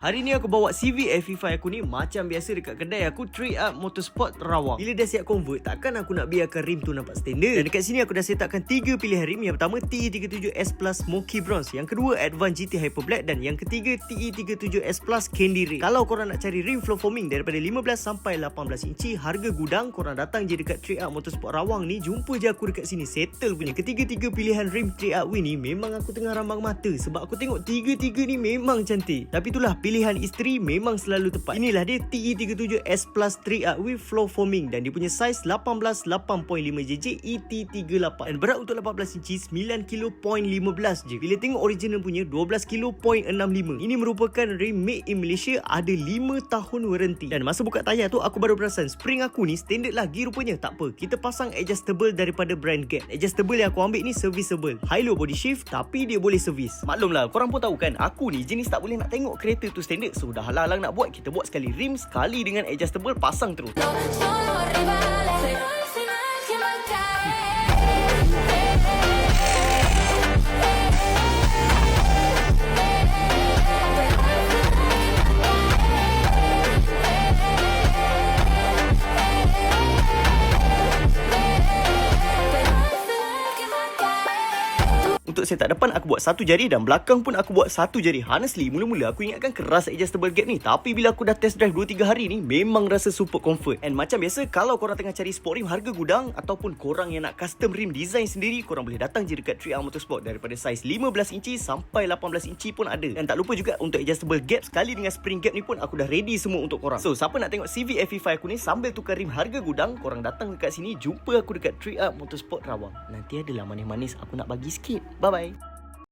Hari ni aku bawa CV FE5 aku ni macam biasa dekat kedai aku, Trade Up Motorsport Rawang. Bila dah siap convert, takkan aku nak biarkan rim tu nampak standard. Dan dekat sini aku dah setupkan 3 pilihan rim. Yang pertama TE37S Plus Smoky Bronze, yang kedua Advance GT Hyper Black, dan yang ketiga TE37S Plus Candy Red. Kalau korang nak cari rim flow foaming daripada 15 sampai 18 inci, harga gudang, korang datang je dekat Trade Up Motorsport Rawang ni, jumpa je aku dekat sini, settle punya. Ketiga-tiga pilihan rim Trade Up win ni memang aku tengah rambang mata sebab aku tengok tiga-tiga ni memang cantik. Tapi itulah, pilihan isteri memang selalu tepat. Inilah dia TE37S Plus Trade Up with Flow Foaming, dan dia punya saiz 18 8.5 JJ ET38, dan berat untuk 18 inci 9 kilo point 15 je. Bila tengok original punya 12 kilo point 65. Ini merupakan rim made in Malaysia, ada 5 tahun warranty. Dan masa buka tayar tu aku baru perasan spring aku ni standard lagi rupanya. Tak apa, kita pasang adjustable daripada brand Gap. Adjustable yang aku ambil ni serviceable, high low body shift, tapi dia boleh servis. Maklumlah, korang pun tahu kan, aku ni jenis tak boleh nak tengok kereta tu standard. So dah halang-halang nak buat, kita buat sekali rim, sekali dengan adjustable, pasang terus. Untuk setup depan aku buat satu jari dan belakang pun aku buat satu jari. Honestly, mula-mula aku ingatkan keras adjustable gap ni, tapi bila aku dah test drive 2-3 hari ni, memang rasa super comfort. And macam biasa, kalau korang tengah cari sport rim harga gudang, ataupun korang yang nak custom rim design sendiri, korang boleh datang je dekat Trade Up Motorsport. Daripada saiz 15 inci sampai 18 inci pun ada. Dan tak lupa juga untuk adjustable gap sekali dengan spring gap ni pun aku dah ready semua untuk korang. So siapa nak tengok CV FE5 aku ni sambil tukar rim harga gudang, korang datang dekat sini, jumpa aku dekat Trade Up Motorsport Rawang. Nanti adalah manis-manis aku nak bagi sikit. Bye-bye.